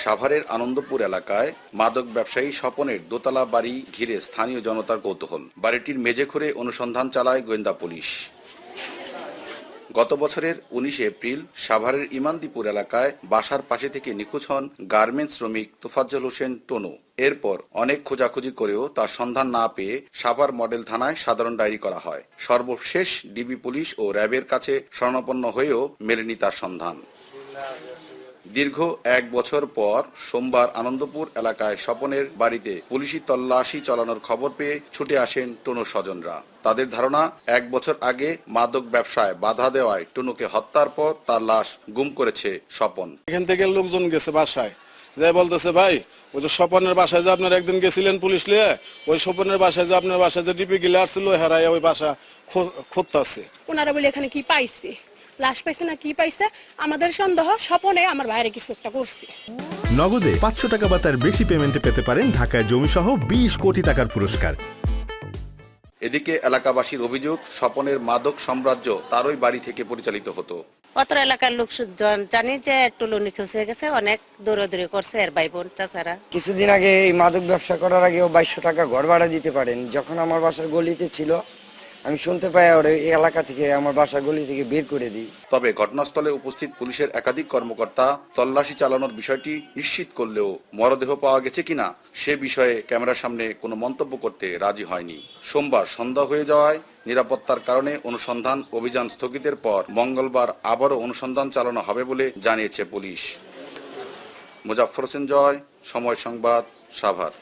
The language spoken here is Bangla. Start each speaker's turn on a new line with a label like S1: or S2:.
S1: সাভারের আনন্দপুর এলাকায় মাদক ব্যবসায়ী স্বপনের দোতলা বাড়ি ঘিরে স্থানীয় জনতার কৌতূহল। বাড়িটির মেঝে খুঁড়ে অনুসন্ধান চালায় গোয়েন্দা পুলিশ। গত বছরের 19 এপ্রিল সাভারের ইমানদীপুর এলাকায় বাসার পাশে থেকে নিখোঁজ হন গার্মেন্টস শ্রমিক তোফাজ্জল হোসেন টনু। এরপর অনেক খোঁজাখুঁজি করেও তার সন্ধান না পেয়ে সাভার মডেল থানায় সাধারণ ডায়েরি করা হয়। সর্বশেষ ডিবি পুলিশ ও র্যাবের কাছে শরণাপন্ন হয়েও মেলেনি তার সন্ধান। দীর্ঘ 1 বছর পর সোমবার আনন্দপুর এলাকায় স্বপনের বাড়িতে পুলিশি তল্লাশি চালানোর খবর পেয়ে ছুটে আসেন টুনুর স্বজনরা। তাদের ধারণা 1 বছর আগে মাদক ব্যবসায় বাধা দেওয়ায় টুনুকে হত্যার পর তার লাশ গুম করেছে স্বপন।
S2: এখান থেকে লোকজন গেছে বাসায়, যে বলতেছে ভাই ওই যে স্বপনের বাসায় যে আপনার একদিন গেছিলেন পুলিশ লিয়ে, ওই স্বপনের বাসায় যে আপনার বাসায় যে ডিপি গিলে আসছিল হেরাই ওই বাসা খুঁজতেছে।
S3: ওনারা বলে এখানে কি পাইছে, লাশ পাইছে না কি পাইছে, আমাদের সন্দেহ স্বপনে আমার বাইরে কিছু একটা করছে।
S4: নগদে 500 টাকা বা তার বেশি পেমেন্টে পেতে পারেন ঢাকায় জমিসহ 20 কোটি টাকার পুরস্কার।
S1: এদিকে এলাকাবাসীর অভিযোগ, স্বপনের মাদক সাম্রাজ্য তারই বাড়ি থেকে পরিচালিত হতো।
S5: অত এলাকার লোক জানি যে টুলু নিখোঁজ হয়ে গেছে, অনেক দৌড়াদৌড়ি করছে এর ভাই বোন চাচারা।
S6: কিছুদিন আগে এই মাদক ব্যবসা করার আগেও 2200 টাকা ঘর ভাড়া দিতে পারেন। যখন আমার বাসার গলিতে ছিল আমি শুনতে পাই ওর এই এলাকা থেকে আমার বাসার গলি থেকে বের করে দিই।
S1: তবে ঘটনাস্থলে উপস্থিত পুলিশের একাধিক কর্মকর্তা তল্লাশি চালানোর বিষয়টি নিশ্চিত করলেও মরদেহ পাওয়া গেছে কিনা সে বিষয়ে ক্যামেরার সামনে কোনো মন্তব্য করতে রাজি হয়নি। সোমবার সন্ধ্যা হয়ে যাওয়ায় নিরাপত্তার কারণে অনুসন্ধান অভিযান স্থগিতের পর মঙ্গলবার আবারও অনুসন্ধান চালানো হবে বলে জানিয়েছে পুলিশ। মুজাফফর হোসেন জয়, সময় সংবাদ, সাভার।